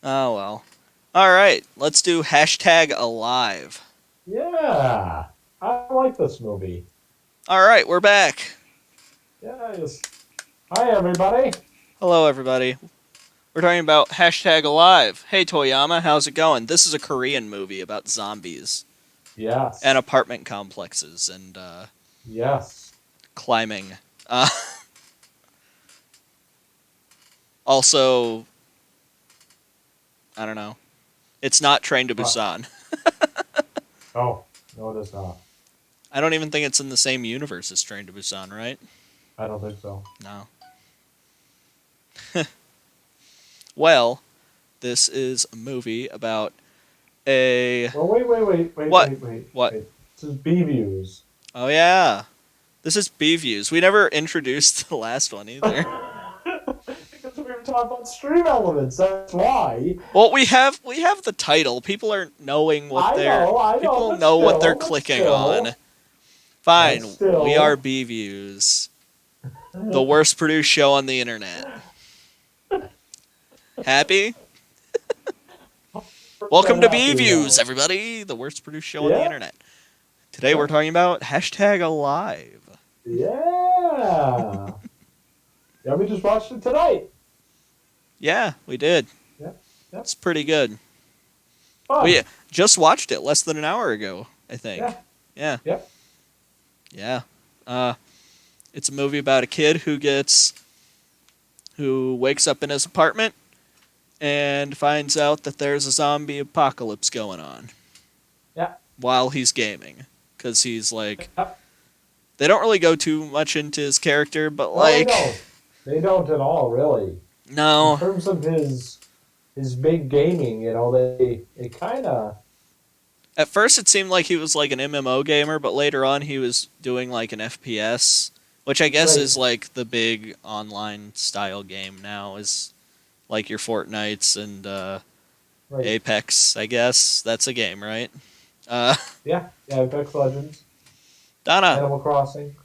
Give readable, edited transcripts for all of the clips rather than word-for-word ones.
Oh well. All right, let's do hashtag alive. Yeah, I like this movie. All right, we're back. Yes. Hi, everybody. Hello, everybody. We're talking about hashtag alive. Hey, Toyama, how's it going? This is a Korean movie about zombies and Yes. apartment complexes and Yes. climbing. Uh, also, I don't know. It's not Train to What? Busan. Oh, no, it is not. I don't even think it's in the same universe as Train to Busan, right? I don't think so. No. Well, this is a movie about a Well, what? What? wait. This is B views. Oh yeah. This is B views. We never introduced the last one either. Because we were talking about stream elements. That's why. Well, we have the title. People are knowing what they're I know, people know what they're clicking on. but Fine, we are still. B views, the worst produced show on the internet. Happy? Welcome to B Happy views, though. everybody, the worst produced show on the Yeah. internet. Today we're Yeah. talking about hashtag alive. Yeah. Yeah, we just watched it tonight. Yeah, we did. Yeah. Yeah. It's pretty good. We Fun. just watched it less than an hour ago, I think. Yeah. Yeah, Yep. yeah. Uh, it's a movie about a kid who wakes up in his apartment and finds out that there's a zombie apocalypse going on Yeah. while he's gaming. Because he's like, Yep. they don't really go too much into his character, but No, they like, don't. They don't at all, really. In no. terms of his big gaming, they kind of At first, it seemed like he was like an MMO gamer, but later on, he was doing like an FPS, which I guess right, is like the big online style game now, is like your Fortnites and right. Apex, I guess. That's a game, right? Uh, Yeah. Yeah. Apex Legends, Donna, Animal Crossing.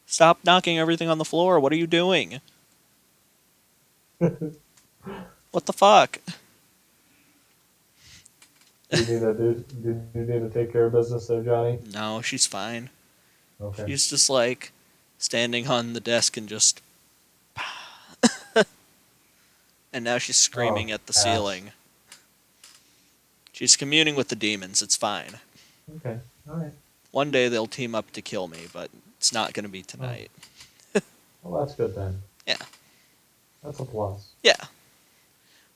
stop knocking everything on the floor. What are you doing? do What the fuck? do you need to take care of business there, Johnny? No, she's fine. Okay. She's just like standing on the desk and just. And now she's Oh, screaming at the pass. ceiling. She's communing with the demons. It's fine. Okay. All right. One day they'll team up to kill me, but it's not going to be Oh, tonight. well, that's good then. Yeah. That's a plus. Yeah.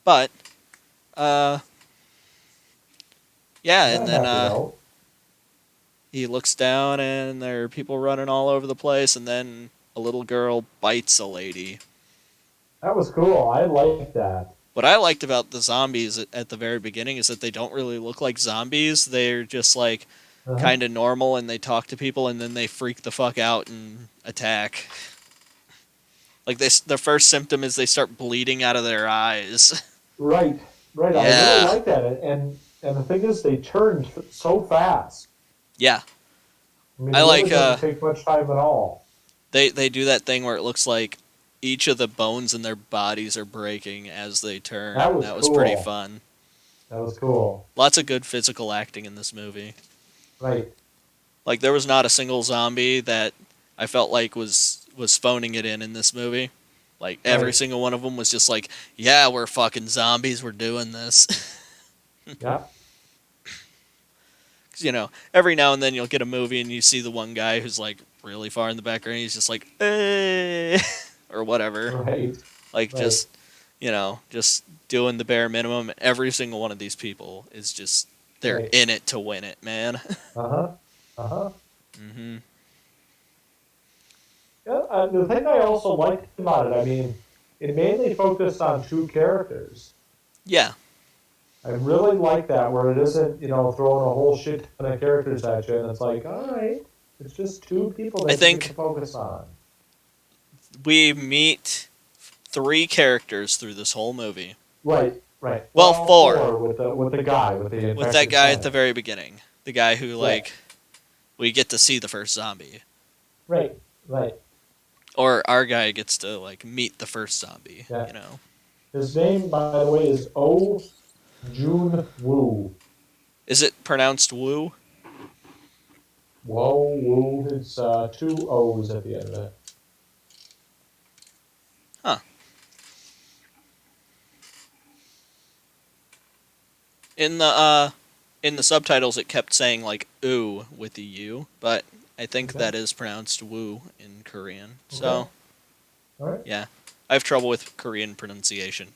But, uh, yeah, On and that then happy note, he looks down and there are people running all over the place, and then a little girl bites a lady. that was cool. I like that. What I liked about the zombies at the very beginning is that they don't really look like zombies. They're just like Uh-huh. kind of normal and they talk to people and then they freak the fuck out and attack. Like the first symptom is they start bleeding out of their eyes. Right, right. I really Yeah. like that, and the thing is, they turned so fast. Yeah. I mean, I it really like doesn't take much time at all. they do that thing where it looks like each of the bones in their bodies are breaking as they turn, That and was that was pretty cool. fun. That was cool. Lots of good physical acting in this movie. Right. Like there was not a single zombie that I felt like was phoning it in this movie. Like every Right. single one of them was just like, "Yeah, we're fucking zombies. We're doing this." Yeah. Because every now and then you'll get a movie and you see the one guy who's like really far in the background. He's just like, or whatever. Right. Like Right. just doing the bare minimum. Every single one of these people is just they're Right. in it to win it, man. Uh-huh. Uh-huh. hmm Yeah, the thing I also liked about it, I mean, it mainly focused on two characters. Yeah, I really like that, where it isn't, throwing a whole shit ton of characters at you, and it's like, all right, it's just two people I that you get to think focus on. we meet three characters through this whole movie. Right, right. Well, Well, four four with the guy with the with that infected guy at the planet. very beginning, the guy who Right, like we get to see the first zombie, right, right. or our guy gets to like meet the first zombie. Yeah. You know. His name, by the way, is O. June Woo. Is it pronounced Woo? Whoa, Woo. It's two O's at the end of it. Huh. In the subtitles, it kept saying like "ooh" with the U, but I think Okay. that is pronounced "woo" in Korean. Okay. So All right. yeah, I have trouble with Korean pronunciation.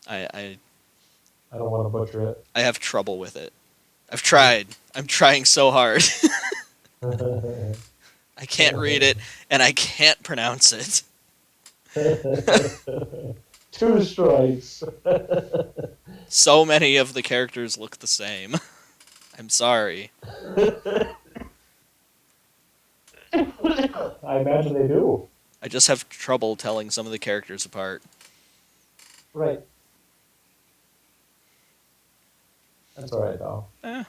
I I don't want to butcher it. I have trouble with it. I've tried. I'm trying so hard. I can't read it and I can't pronounce it. Two strikes. So many of the characters look the same. I'm sorry. I imagine they do. I just have trouble telling some of the characters apart. Right. That's all right, though. Eh,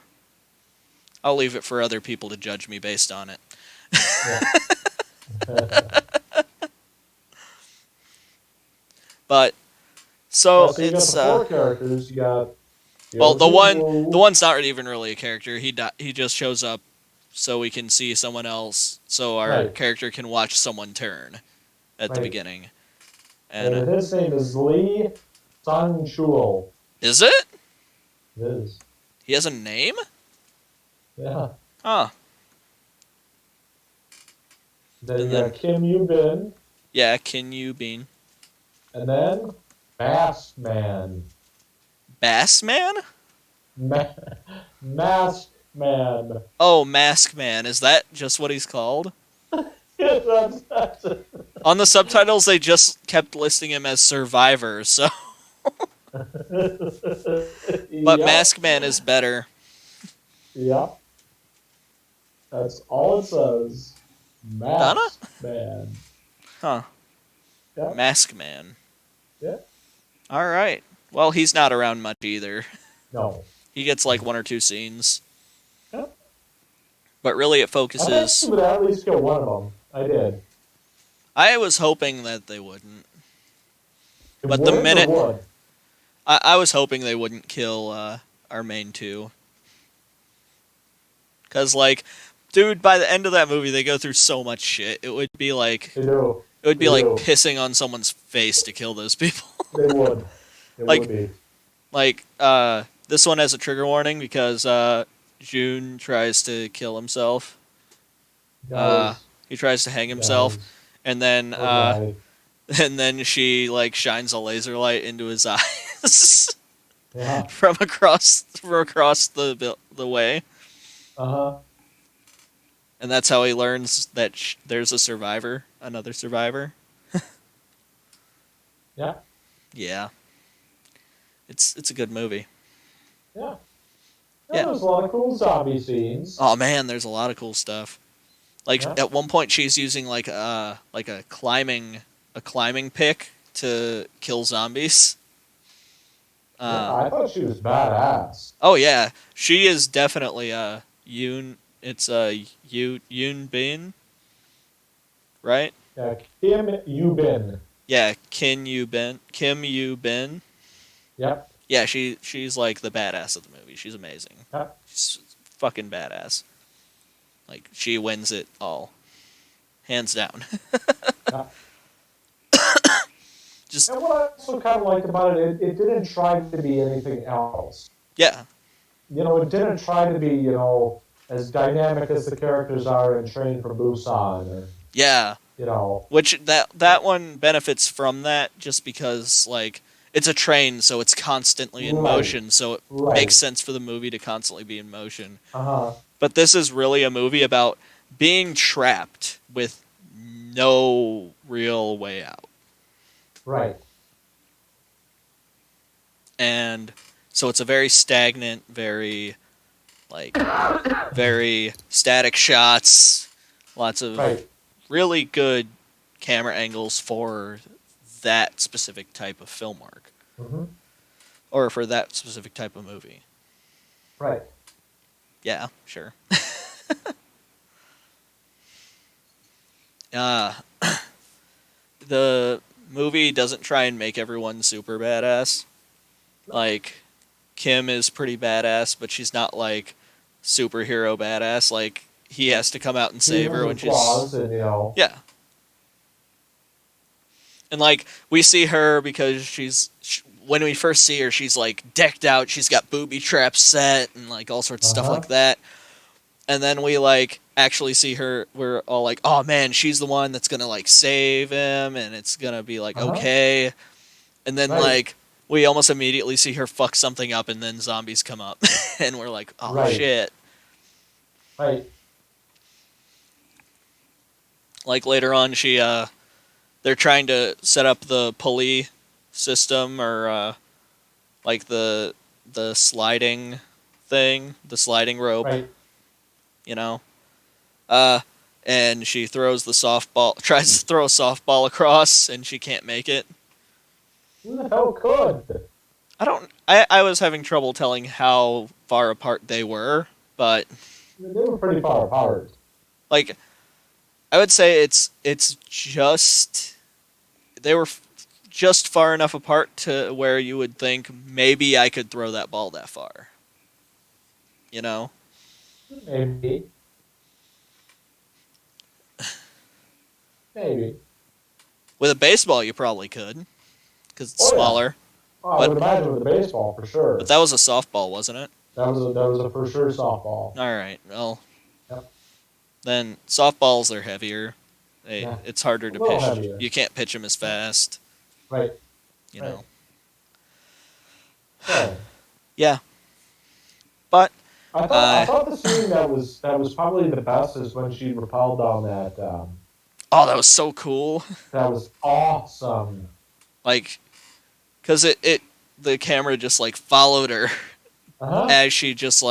I'll leave it for other people to judge me based on it. Yeah. But Yeah, so so you got it's the four characters. You got well, Yozu the Wu. one's not even really a character. He just shows up so we can see someone else, so our Right. character can watch someone turn at the Right. beginning. And And his name is Lee Sun Chul. is it? It is. He has a name? Yeah. Huh. Then And you then got Kim Yu Bin. yeah, Can You Bean. And then Mask Man. Bass Man? Ma- Mask Man. Oh, Mask Man. Is that just what he's called? That's it. On the subtitles, they just kept listing him as Survivor, so. But Yep. Mask Man is better. Yep. That's all it says. Donna? Mask Man. Huh. Yep. Mask Man. Yeah. Alright. Well, he's not around much either. No. He gets like one or two scenes. Yep. But really, it I focuses. would at least get one of them. I did. I was hoping that they wouldn't. It But the would or minute. would? I was hoping they wouldn't kill our main two. Because, like, dude, by the end of that movie, they go through so much shit. It would be like. They do. It would be They like do. pissing on someone's face to kill those people. They would. It Like- would be. Like, this one has a trigger warning because June tries to kill himself. Guys, He tries to hang himself, guys, and then okay. and then she like shines a laser light into his eyes Yeah. from across the way, Uh-huh. and that's how he learns that there's another survivor. Yeah. Yeah, it's a good movie. Yeah. Yeah. There's a lot of cool zombie scenes. Oh man, there's a lot of cool stuff. Like Yeah. at one point, she's using like a climbing pick to kill zombies. Yeah, I thought she was badass. Oh yeah, she is definitely Yoon. It's Yoon Bin, right? Yeah, Kim Yu Bin. Yeah, Kim Yu Bin. Yep. Yeah, she's like the badass of the movie. She's amazing. Yeah. She's fucking badass. Like she wins it all, hands down. Yeah. Just And what I also kind of liked about it, it didn't try to be anything else. yeah, You know, it didn't try to be, as dynamic as the characters are in Train for Busan, or yeah. you know. Which that one benefits from that just because like it's a train, so it's constantly in Right. motion, so it Right. makes sense for the movie to constantly be in motion. Uh-huh. But this is really a movie about being trapped with no real way out. Right. And so it's a very stagnant, very like very static shots, lots of Right. really good camera angles for that specific type of film work Mm-hmm. or for that specific type of movie. Right. Yeah, sure. uh the movie doesn't try and make everyone super badass. Like Kim is pretty badass, but she's not like superhero badass. Like he has to come out and She save has her her when she's flaws, and you know, yeah. And like we see her because when we first see her, she's like decked out. She's got booby traps set and like all sorts of stuff uh-huh, like that. And then we like actually see her. We're all like, oh man, she's the one that's gonna like save him, and it's gonna be like uh-huh, okay. And then right, like we almost immediately see her fuck something up, and then zombies come up, and we're like, oh right, shit. right, Like later on, they're trying to set up the pulley system or like the sliding thing, the sliding rope, right. you know. Uh, and she throws the softball, tries to throw a softball across, and she can't make it. Who the hell could? I don't. I was having trouble telling how far apart they were, but I mean, they were pretty far apart. like I would say it's just they were just far enough apart to where you would think maybe I could throw that ball that far. You know, Maybe, maybe. with a baseball you probably could because it's Oh yeah. smaller. Oh, I But would imagine with the baseball for but sure. that was a softball, wasn't it? That was a for sure softball. All right. Well, Yep. then softballs are heavier. Yeah. It's harder A to little pitch. heavier. You can't pitch them as fast. Right. You Right. know. So Yeah. But I thought the scene that was probably the best is when she rappelled down that. oh, that was so cool. That was awesome. Like, cause it the camera just like followed her Uh huh. as she just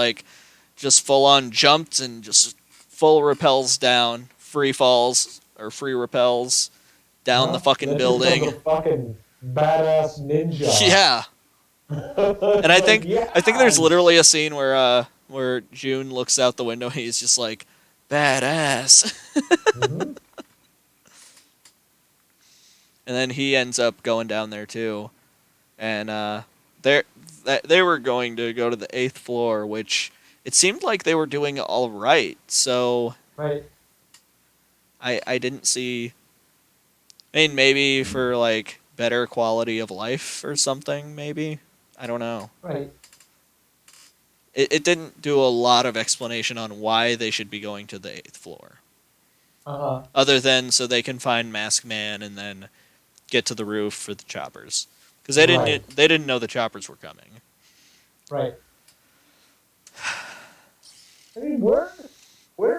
full on jumped and just full repels down, free falls or free repels Uh down the huh. fucking Then she becomes building. a fucking badass ninja. Yeah. And It's like I think there's yes. literally a scene where June looks out the window and he's just like badass. Hmm. And then he ends up going down there too. And they were going to go to the 8th floor, which it seemed like they were doing all right. So Right. I didn't see. I mean, maybe for like better quality of life or something. Maybe I don't know. Right. It didn't do a lot of explanation on why they should be going to the 8th floor, Uh huh. other than so they can find Mask Man and then get to the roof for the choppers, because Right. they didn't know the choppers were coming. Right. I mean, where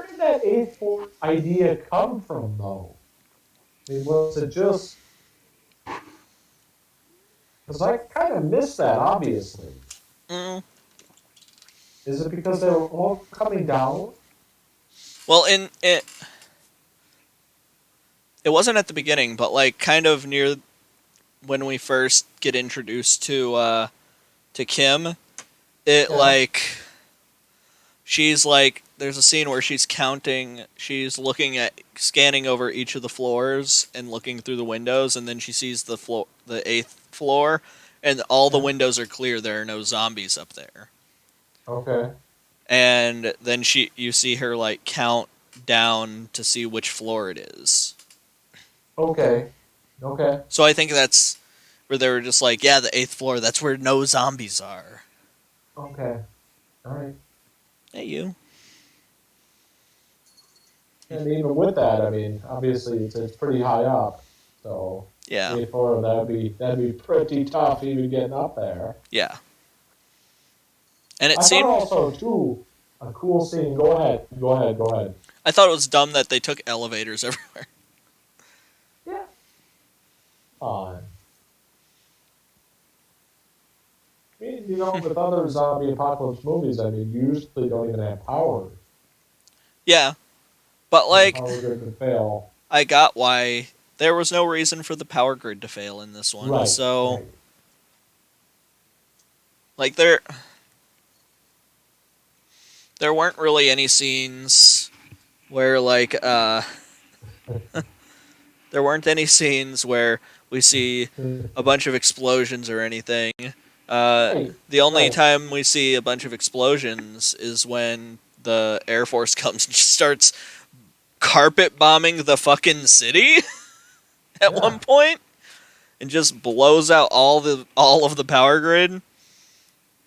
did that eighth floor idea come from, though? I mean, was it just because I kind of missed that? Obviously, Mm. is it because they were all coming down? Well, in it wasn't at the beginning, but like kind of near when we first get introduced to Kim, it Yeah. like she's like there's a scene where she's looking at scanning over each of the floors and looking through the windows, and then she sees the 8th floor, and all the Yeah. windows are clear. There are no zombies up there. Okay. And then you see her like count down to see which floor it is. Okay. Okay. So I think that's where they were just like, yeah, the 8th floor, that's where no zombies are. Okay. All right. Hey, you. And even with that, I mean, obviously it's pretty high up, so Yeah, eighth floor that'd be pretty tough even getting up there. yeah. And it I thought seemed, also too a cool scene. Go ahead. Go ahead. Go ahead. I thought it was dumb that they took elevators everywhere. Yeah. Fine. I mean, with other zombie apocalypse movies, I mean, you usually don't even have power. Yeah, but The like, power grid could fail. I got why there was no reason for the power grid to fail in this one. Right. So, Right. like, there weren't really any scenes where like there weren't any scenes where we see a bunch of explosions or anything. Right. The only Right. time we see a bunch of explosions is when the Air Force comes and just starts carpet bombing the fucking city at one Yeah. point and just blows out all of the power grid.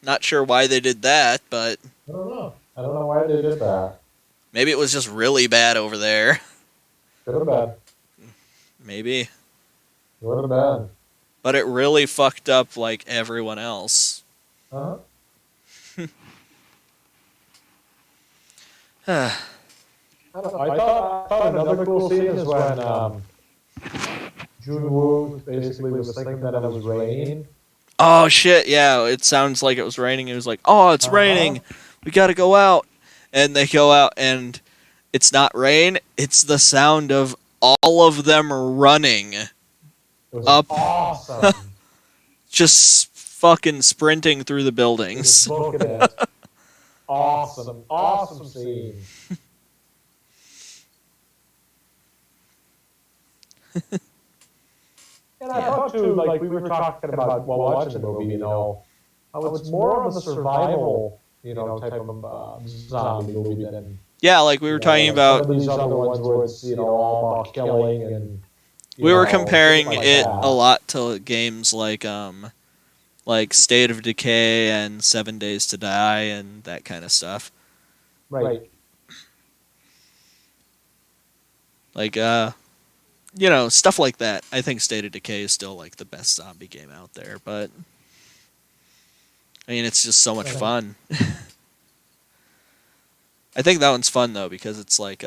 Not sure why they did that, but I don't know. I don't know why they did that. maybe it was just really bad over there. Could have been. Maybe. Would have been. But it really fucked up like everyone else. Uh-huh. I thought another cool scene is when Junwoo basically was thinking that it was raining. Oh shit, yeah, it sounds like it was raining. It was like, "Oh, it's raining. Uh-huh. We got to go out." And they go out and it's not rain, it's the sound of all of them running It was up awesome. just fucking sprinting through the You're just buildings. booking it. Awesome. Awesome scene. And I Yeah. thought too, like we were talking about while watching the movie, how it's more of a survival, type of zombie movie than, Yeah, like we were talking like some about of these other ones where it's, all about killing and, we were shit comparing like it a that. lot to games like State of Decay and 7 Days to Die and that kind of stuff. Right. Like stuff like that. I think State of Decay is still like the best zombie game out there, but I mean it's just so much Okay. fun. I think that one's fun though because it's like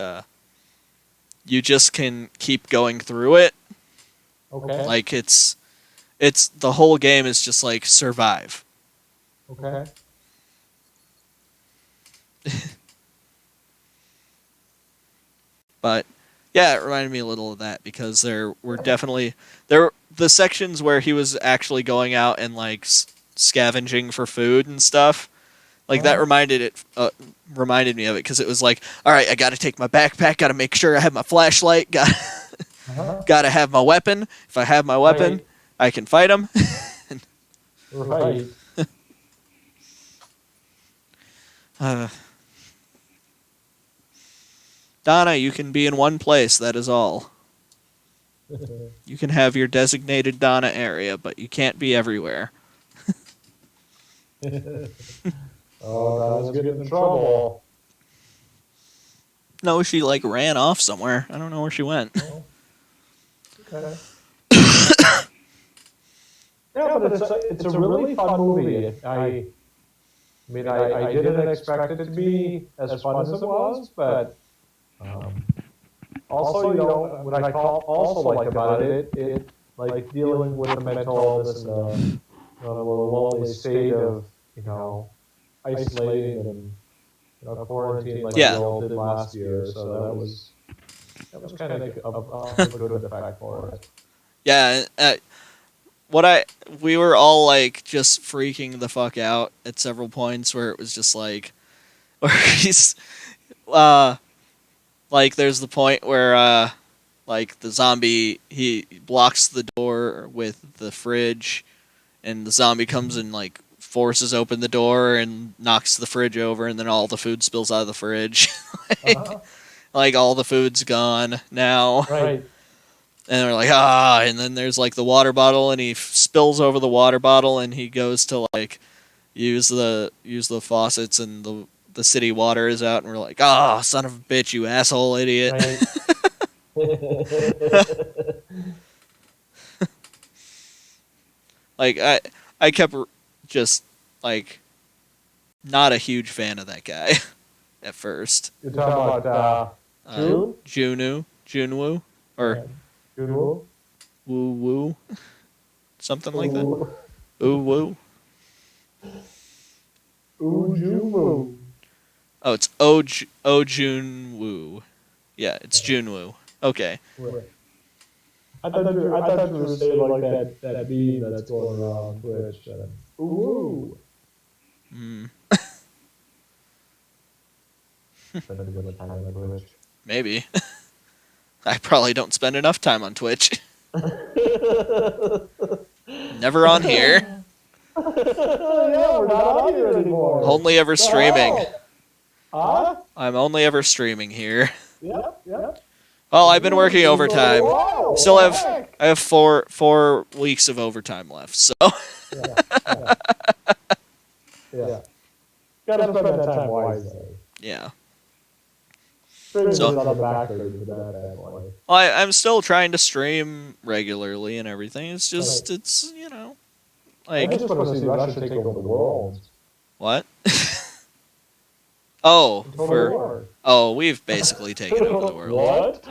you just can keep going through it. Okay. Like it's the whole game is just like survive. Okay. But yeah, it reminded me a little of that because there were definitely there the sections where he was actually going out and like scavenging for food and stuff. Like that Uh-huh. reminded me of it because it was like, all right, I got to take my backpack, got to make sure I have my flashlight, Uh-huh. got to have my weapon. If I have my weapon, Right. I can fight him. Right. uh, Donna, you can be in one place. That is all. You can have your designated Donna area, but you can't be everywhere. Oh, Donna's getting in trouble. No, she like ran off somewhere. I don't know where she went. Oh, okay. Yeah, but it's a really fun movie. I didn't expect it to be as fun as it was, but um, also, what I also like about it like dealing with the mental illness and the lonely state of, isolating and, quarantine like we Yeah, all did last year. So that was kind of a good effect for it. yeah. What I we were all like just freaking the fuck out at several points where it was just like, where he's uh like there's the point where like the zombie he blocks the door with the fridge and the zombie comes and like forces open the door and knocks the fridge over and then all the food spills out of the fridge. like, Uh-huh. like all the food's gone now. Right. And they're like, ah, and then there's like the water bottle, and he spills over the water bottle, and he goes to like use the faucets, and the city water is out, and we're like, ah, son of a bitch, you asshole idiot. Right. Like I kept just like not a huge fan of that guy at first. You're talking about June? Junwoo, or Yeah. June? Woo Woo, something like that. Ooh. Ooh Woo. Ooh, June. Oh, it's O Junwoo. Yeah, it's Junwoo. Okay. Right. I thought you were saying like that meme that's going around on Twitch. Ooh. Mm, Spend a good time on Twitch. maybe. I probably don't spend enough time on Twitch. Never on here. Yeah, we're not on here anymore. Only ever streaming. Huh? I'm only ever streaming here. Yep. Well, I've been working overtime. Wow, Still what the have heck? I have four weeks of overtime left. So Yeah. Gotta spend that time wisely. yeah. Streaming So- is on the back burner for that bad boy. Well, I'm still trying to stream regularly and everything. It's just it's I like just want to see Russia take over the world. what? Oh, Total war. we've basically taken over the world.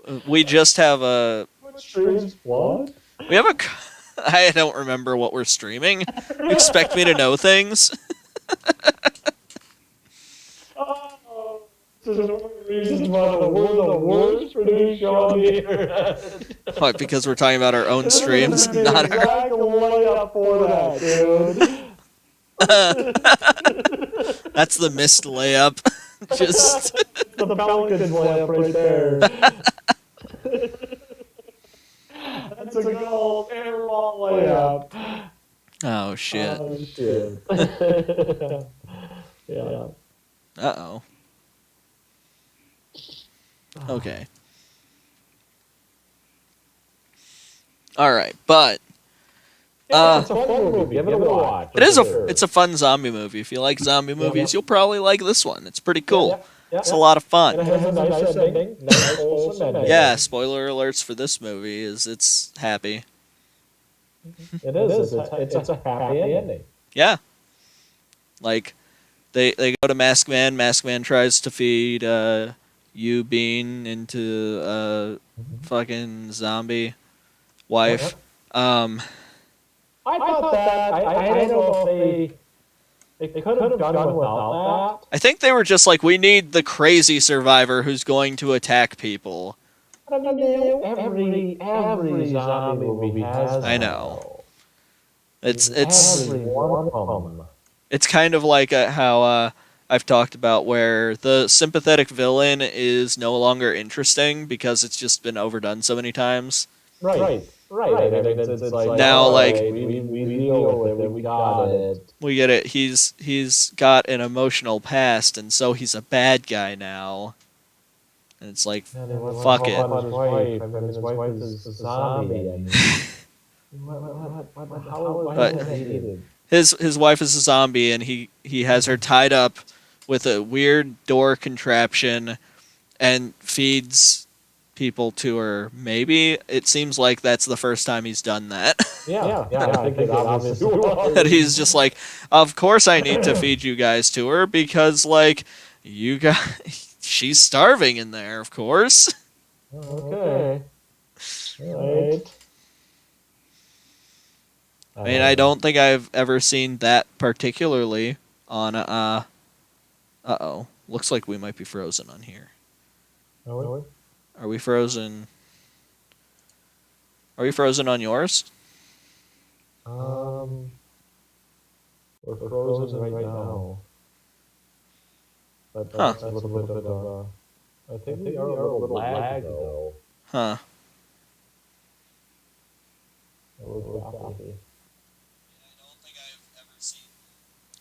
What? We just have a What streams? What? we have a I don't remember what we're streaming. You expect me to know things? Oh, this is one of the reasons why we're the worst produced show on the internet. What, because we're talking about our own streams, This is the not our exact layup for that, dude. That's the missed layup. Just The Pelicans layup right there. That's a goal, airball layup. oh shit. Oh, shit. Yeah. Uh-oh. Okay. All right, but It's a fun movie. Give it a watch. it's a fun zombie movie. If you like zombie movies, you'll probably like this one. It's pretty cool. It's a lot of And it fun. has a nice ending. Nice wholesome ending. Yeah, spoiler alerts for this movie is it's happy. It is. It's a happy ending. Yeah. Like they go to Mask Man. Mask Man tries to feed Yu Bean into a fucking zombie wife. I thought that. I don't know if they could have done without I think they were just like, we need the crazy survivor who's going to attack people. that. I mean, every zombie movie has that. I know. It's Every one of them. it's kind of like how I've talked about where the sympathetic villain is no longer interesting because it's just been overdone so many times. Right. I mean, it's like Now, like- we deal with it. We got it. We get it. He's got an emotional past, and so he's a bad guy now. And it's like, fuck it. His wife. I mean, his wife is a zombie. And how But- is that needed? His wife is a zombie, and he has her tied up with a weird door contraption, and feeds people to her. Maybe it seems like that's the first time he's done that. Yeah. I think it obviously was. And he's just like, of course I need to feed you guys to her because like you got she's starving in there, of course. Okay. Right. I mean, I don't think I've ever seen that particularly on uh-oh. Looks like we might be frozen on here. Are we frozen? Are we frozen on yours? We're frozen right now. But that's a little bit of I think we are a little lag though. Huh. A little choppy.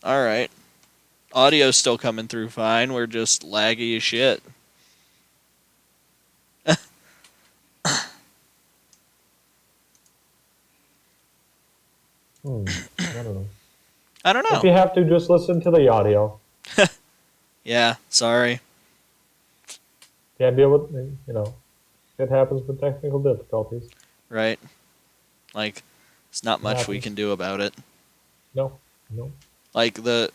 All right. Audio's still coming through fine. We're just laggy as shit. I don't know. I don't know. If you have to, just listen to the audio. Yeah, sorry. Can't deal with, it happens with technical difficulties. Right. Like, there's not much we happens. can do about it. No. Like, the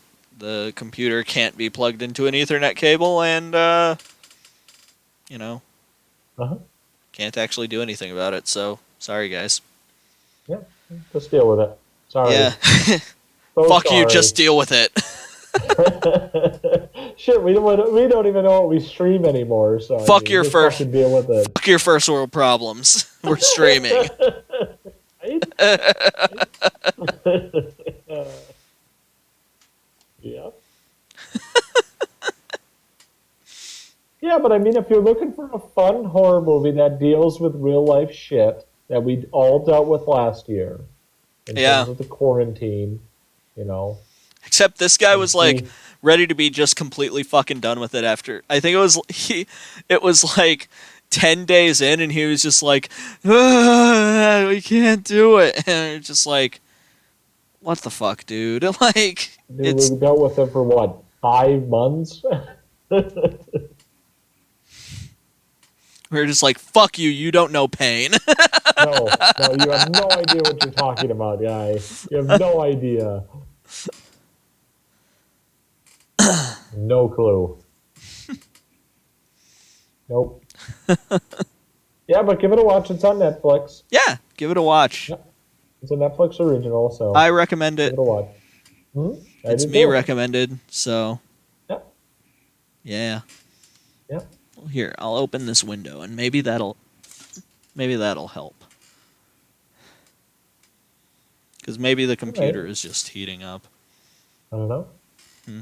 computer can't be plugged into an Ethernet cable and, Uh-huh. can't actually do anything about it. So, sorry, guys. Yeah, just deal with it. Sorry. Yeah. So Fuck you, sorry. just deal with it. Shit, we don't even know what we stream anymore. So Fuck your just first- fucking deal with it. Fuck your first world problems. We're streaming. Right? Yeah. Yeah, but I mean, if you're looking for a fun horror movie that deals with real life shit that we all dealt with last year, in Yeah. terms of the quarantine. You know, Except this guy and was like see, ready to be just completely fucking done with it after. I think it was like 10 days in and he was just like, we can't do it. And it's just like, what the fuck, dude? Like, dude, it's, we dealt with it for what, 5 months? we're just like, fuck you, you don't know pain. No, no, you have no idea what you're talking about, guy. You have no idea. No clue. Nope. Yeah, but give it a watch. It's on Netflix. Yeah, give it a watch. Yep. It's a Netflix original, I so recommend give it. it a watch. I It's do me too. recommended, so Yep. yeah. Yep. Well, here, I'll open this window and maybe that'll help. Cuz maybe the All right. computer is just heating up. I don't know. Hmm.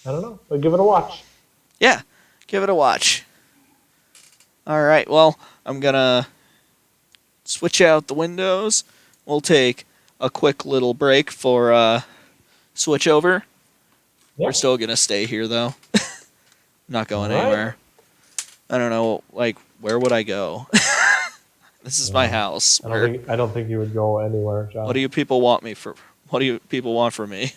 I don't know. But give it a watch. Yeah, give it a watch. All right. Well, I'm going to switch out the windows. We'll take a quick little break for switch over. We're Yep. still going to stay here though. Not All going right. anywhere. I don't know, like where would I go? This is my house. I don't think you would go anywhere, What John. do you people want me for? What do you people want from me?